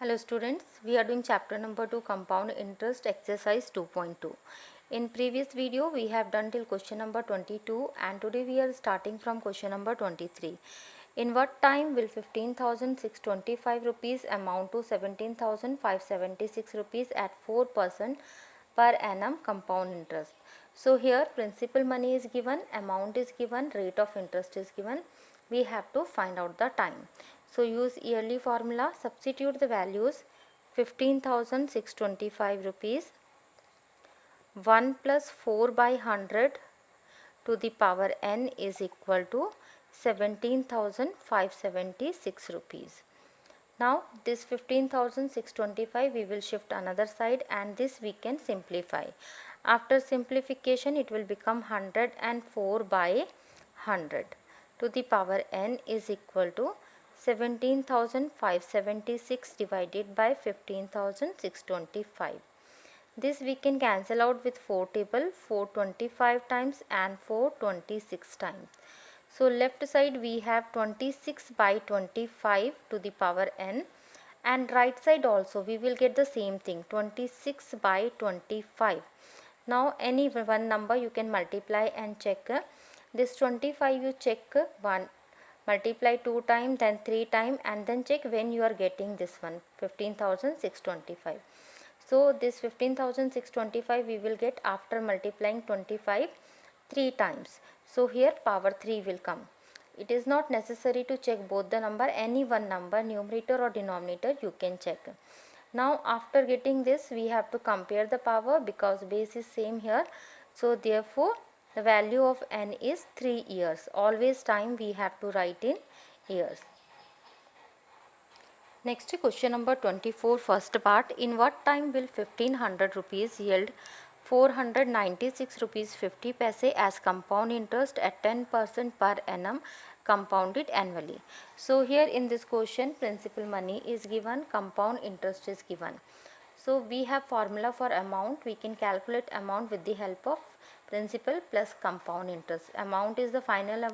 Hello students, we are doing chapter number 2 compound interest exercise 2.2. In previous video we have done till question number 22 and today we are starting from question number 23. In what time will 15,625 rupees amount to 17,576 rupees at 4% per annum compound interest? So here principal money is given, amount is given, rate of interest is given. We have to find out the time. So use yearly formula, substitute the values 15,625 rupees 1 plus 4 by 100 to the power n is equal to 17,576 rupees. Now this 15,625 we will shift another side and this we can simplify. After simplification it will become 104 by 100 to the power n is equal to 17,576 divided by 15,625. This we can cancel out with 4 table, 425 times and 426 times. So left side we have 26 by 25 to the power n and right side also we will get the same thing 26 by 25. Now any one number you can multiply and check. This 25 you check one, multiply 2 times then 3 times and then check when you are getting this one 15,625. So this 15,625 we will get after multiplying 25 3 times. So here power 3 will come. It is not necessary to check both the number, any one number numerator or denominator you can check. Now after getting this we have to compare the power because base is same here. So therefore the value of n is 3 years. Always time we have to write in years. Next question number 24 first part. In what time will 1500 rupees yield 496 rupees 50 paise as compound interest at 10% per annum compounded annually? So here in this question principal money is given, compound interest is given. So we have formula for amount. We can calculate amount with the help of principal plus compound interest. Amount is the final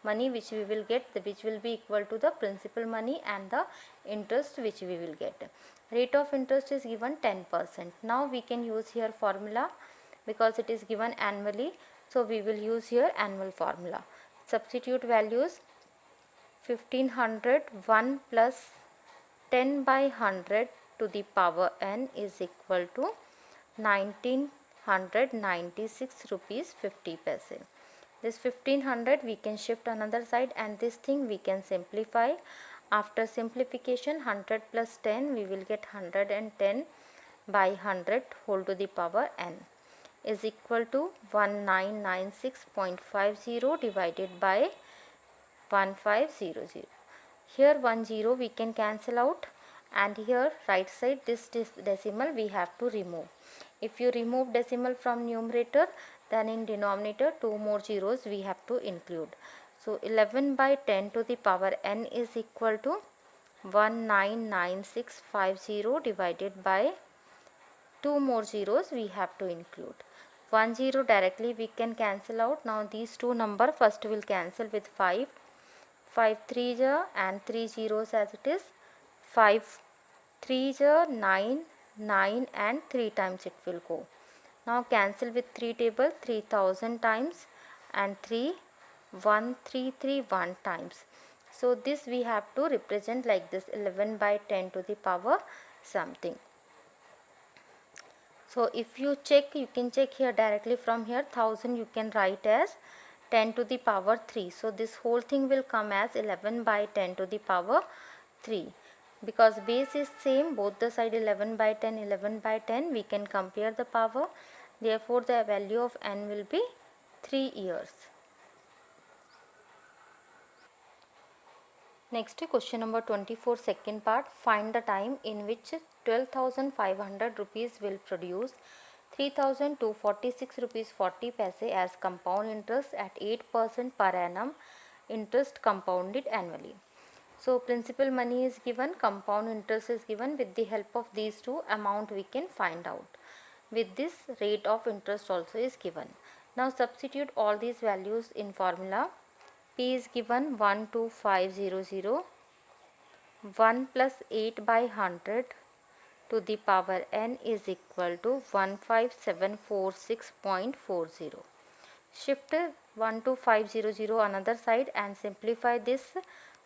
money which we will get, which will be equal to the principal money and the interest which we will get. Rate of interest is given 10%. Now we can use here formula because it is given annually. So we will use here annual formula. Substitute values 1500 1 plus 10 by 100 to the power n is equal to 1996 rupees 50 paise. This 1500 we can shift another side and this thing we can simplify. After simplification 100 plus 10 we will get 110 by 100 whole to the power n is equal to 1996.50 divided by 1500. Here 10 we can cancel out and here right side this decimal we have to remove. If you remove decimal from numerator then in denominator 2 more zeros we have to include. So 11 by 10 to the power n is equal to 199650 divided by 2 more zeros we have to include. 1 0 directly we can cancel out. Now these two number first will cancel with 5. 5 3 and 3 zeros as it is. 5 3 9 9 and 3 times it will go. Now cancel with 3 table 3000 times and 3 1331 times. So this we have to represent like this 11 by 10 to the power something. So if you check, you can check here directly from here 1000 you can write as 10 to the power 3. So this whole thing will come as 11 by 10 to the power 3. Because base is same, both the side 11 by 10, 11 by 10, we can compare the power. Therefore the value of n will be 3 years. Next question number 24 second part. Find the time in which 12,500 rupees will produce 3,246 rupees 40 paise as compound interest at 8% per annum interest compounded annually. So principal money is given, compound interest is given. With the help of these two amount we can find out. With this rate of interest also is given. Now substitute all these values in formula. P is given 12500, 1 plus 8 by 100 to the power n is equal to 15746.40. Shift 12500 another side and simplify this.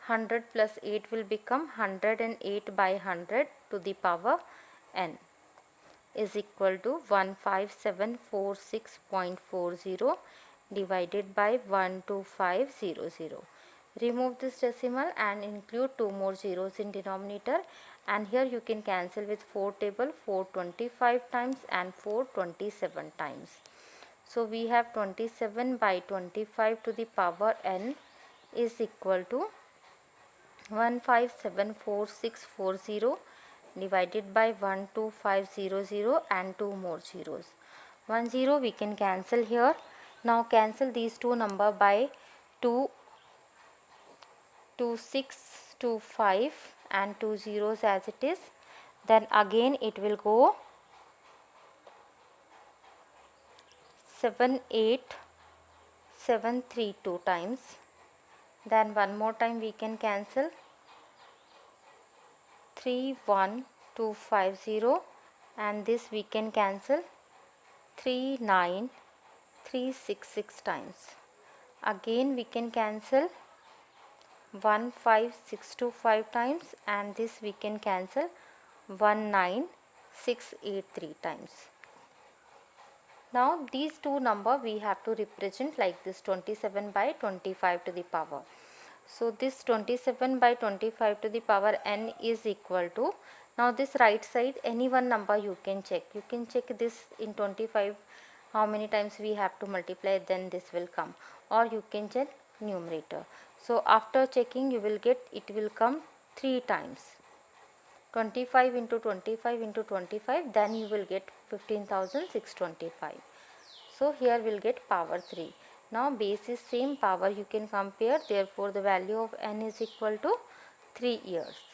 100 plus 8 will become 108 by 100 to the power n is equal to 15746.40 divided by 12500. Remove this decimal and include 2 more zeros in denominator, and here you can cancel with 4 table 425 times and 427 times. So we have 27 by 25 to the power n is equal to 1574640 divided by 12500 and 2 more zeros. 1 0 we can cancel here. Now cancel these two number by 2, 2, 6, 2, 5 and 2 zeros as it is. Then again it will go 7, 8, 7, 3 2 times. Then one more time we can cancel 3, 1, 2, 5, 0, and this we can cancel 3, 9, 3, 6, 6 times. Again we can cancel 1, 5, 6, 2, 5 times, and this we can cancel 1, 9, 6, 8, 3 times. Now these two number we have to represent like this, 27 by 25 to the power. So this 27 by 25 to the power n is equal to, now this right side any one number you can check. You can check this in 25 how many times we have to multiply, then this will come, or you can check numerator. So after checking you will get it will come 3 times. 25 into 25 into 25, then you will get 15,625. So here we'll get power 3. Now base is same, power you can compare, therefore the value of n is equal to 3 years.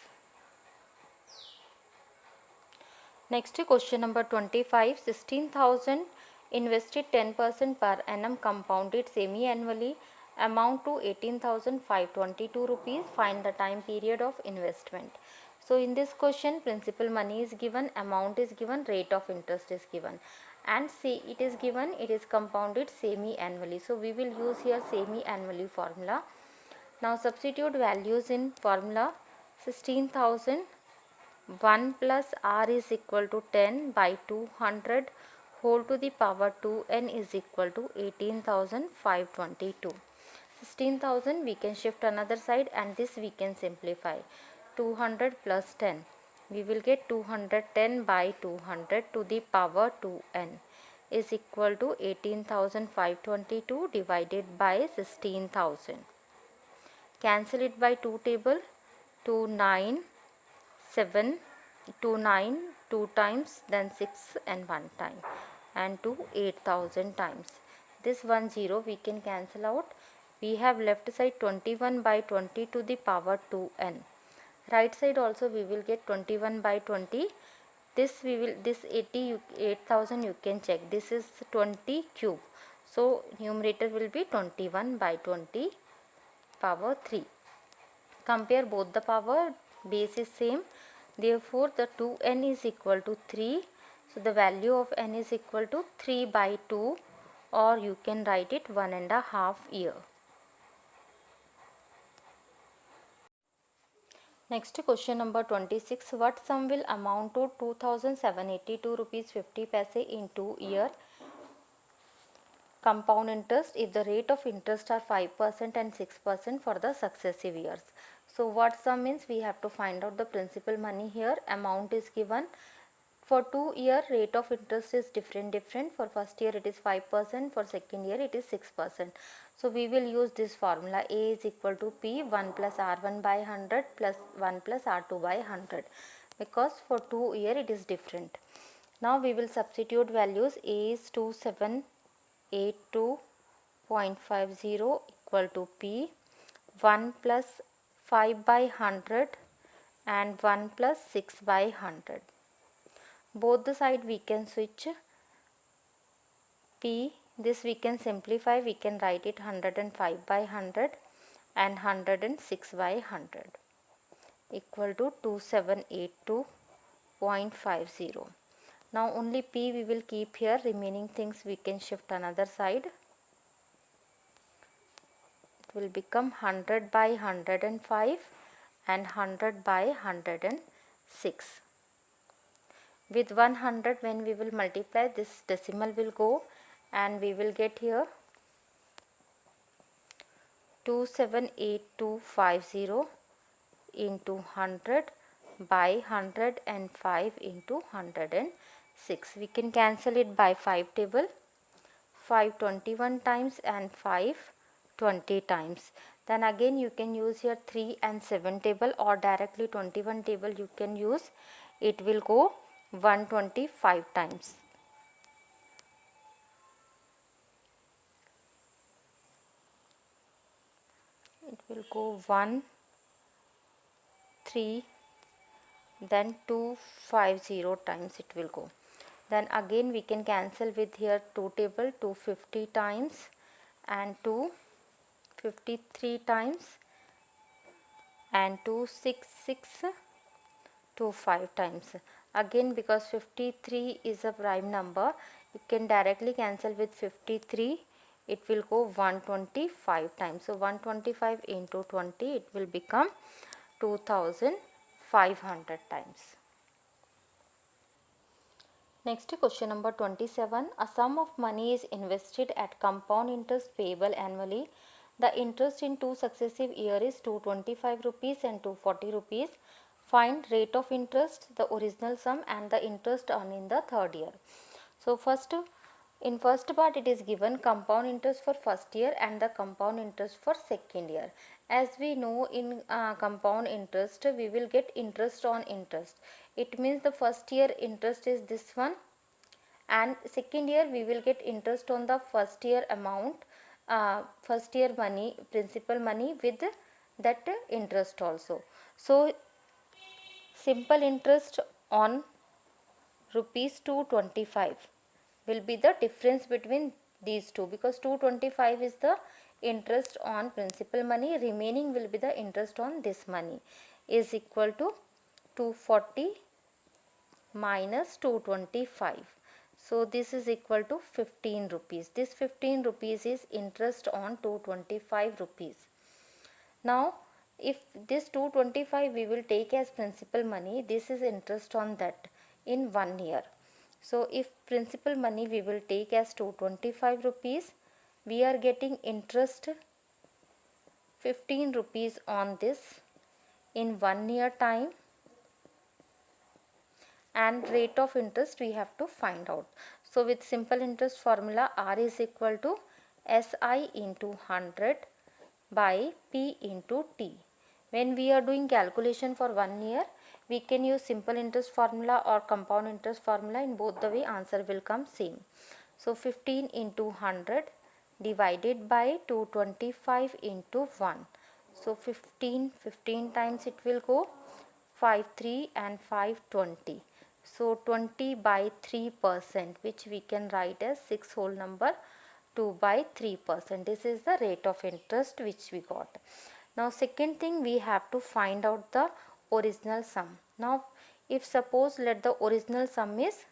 Next question number 25. 16,000 invested 10% per annum compounded semi-annually amount to 18,522 rupees. Find the time period of investment. So in this question principal money is given, amount is given, rate of interest is given, and see it is given it is compounded semi-annually. So we will use here semi-annually formula. Now substitute values in formula. 16,000, 1 plus r is equal to 10 by 200 whole to the power 2n is equal to 18,522. 16,000 we can shift another side and this we can simplify. 200 plus 10, we will get 210 by 200 to the power 2n is equal to 18,522 divided by 16,000. Cancel it by 2 table. 2, 9, 7, 2, 9, 2 times, then 6 and 1 time, and 2, 8,000 times. This 1 0 we can cancel out. We have left side 21 by 20 to the power 2n. Right side also we will get 21 by 20. This we will, this 8,000 you can check, this is 20 cube. So numerator will be 21 by 20 power 3. Compare both the power, base is same, therefore the 2n is equal to 3. So the value of n is equal to 3 by 2, or you can write it 1.5 year. Next question number 26. What sum will amount to 2,782 rupees 50 paise in 2 year compound interest if the rate of interest are 5% and 6% for the successive years? So what sum means, we have to find out the principal money here. Amount is given. For 2 year rate of interest is different. For first year it is 5%, for second year it is 6%. So we will use this formula. A is equal to P 1 plus R1 by 100 plus 1 plus R2 by 100, because for 2 year it is different. Now we will substitute values. A is 2782.50 equal to P 1 plus 5 by 100 and 1 plus 6 by 100. Both the side we can switch. P, this we can simplify, we can write it 105 by 100 and 106 by 100. equal to 2782.50. Now only P we will keep here, remaining things we can shift another side. It will become 100 by 105 and 100 by 106. With 100 when we will multiply, this decimal will go and we will get here 278250 into 100 by 105 into 106. We can cancel it by 5 table, 521 times and 520 times. Then again you can use here 3 and 7 table, or directly 21 table you can use. It will go 125 times. It will go 1, 3, then 250 times it will go. Then again we can cancel with here 2 table, 250 times and 253 times and 266, 25 times. Again, because 53 is a prime number, you can directly cancel with 53. It will go 125 times. So 125 into 20, it will become 2500 times. Next, question number 27. A sum of money is invested at compound interest payable annually. The interest in two successive years is 225 rupees and 240 rupees. Find rate of interest, the original sum and the interest earned in the third year. So in first part it is given compound interest for first year and the compound interest for second year. As we know, in compound interest we will get interest on interest. It means the first year interest is this one, and second year we will get interest on the first year amount, first year money, principal money with that interest also. So simple interest on rupees 225 will be the difference between these two, because 225 is the interest on principal money, remaining will be the interest on this money, is equal to 240 minus 225. So this is equal to 15 rupees. This 15 rupees is interest on 225 rupees. Now if this 225 we will take as principal money, this is interest on that in 1 year. So if principal money we will take as 225 rupees, we are getting interest 15 rupees on this in 1 year time, and rate of interest we have to find out. So with simple interest formula, R is equal to SI into 100 by P into T. When we are doing calculation for 1 year, we can use simple interest formula or compound interest formula. In both the way answer will come same. So 15 into 100 divided by 225 into 1. So 15 times it will go, 5 3 and 5 20. So 20 by 3%, which we can write as 6 whole number 2 by 3%. This is the rate of interest which we got. Now second thing, we have to find out the original sum. Now if suppose let the original sum is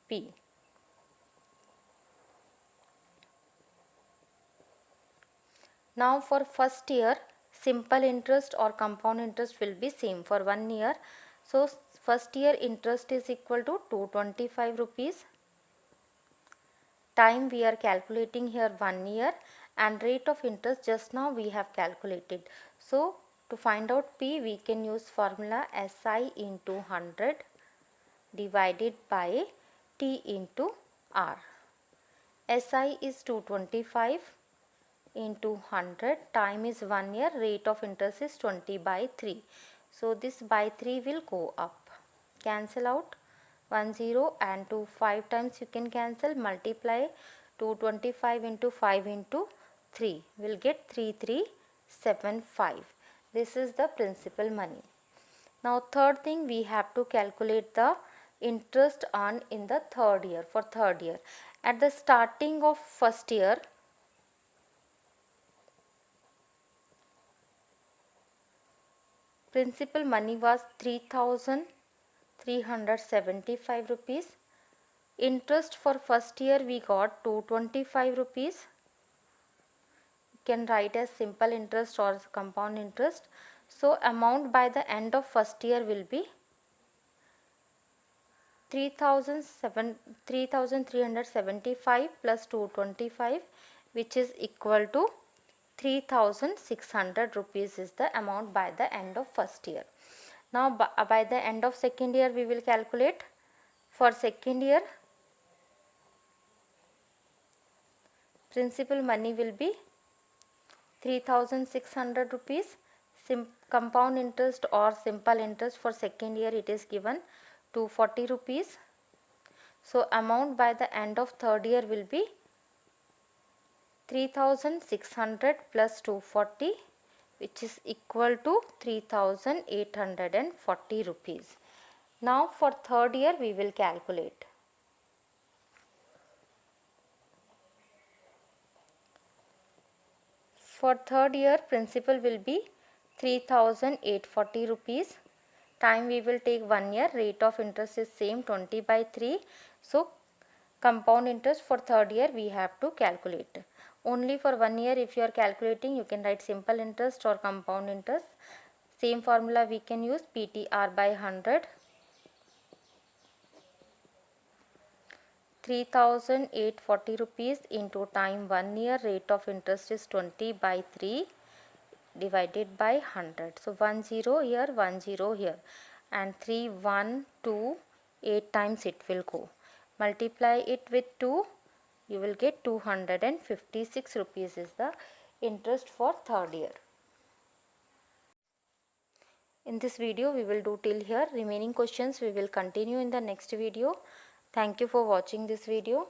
P. Now for first year, simple interest or compound interest will be same for 1 year. So first year interest is equal to 225 rupees. Time we are calculating here 1 year, and rate of interest just now we have calculated. So to find out P, we can use formula SI into 100 divided by T into R. SI is 225 into 100, time is 1 year, rate of interest is 20 by 3. So this by 3 will go up. Cancel out 1 0 and 2 5 times you can cancel, multiply 225 into 5 into 3 will get 3375. This is the principal money. Now third thing, we have to calculate the interest earned in the third year. For third year, at the starting of first year, Principal money was 3,375 rupees. Interest for first year we got 225 rupees. You can write as simple interest or compound interest. So amount by the end of first year will be 3,375 plus 225, which is equal to 3,600 rupees is the amount by the end of first year. Now by the end of second year we will calculate. For second year, principal money will be 3,600 rupees. Compound interest or simple interest for second year it is given 240 rupees. So amount by the end of third year will be 3,600 plus 240, which is equal to 3,840 rupees. Now for third year we will calculate. For third year, principal will be 3,840 rupees. Time we will take 1 year. Rate of interest is same, 20 by 3. So compound interest for third year we have to calculate. Only for 1 year if you are calculating, you can write simple interest or compound interest. Same formula we can use, PTR by 100. 3,840 rupees into time 1 year. Rate of interest is 20 by 3 divided by 100. So 10 here, 10 here, and 3, 1, 2, 8 times it will go. Multiply it with 2, you will get 256 rupees is the interest for third year. In this video we will do till here. Remaining questions we will continue in the next video. Thank you for watching this video.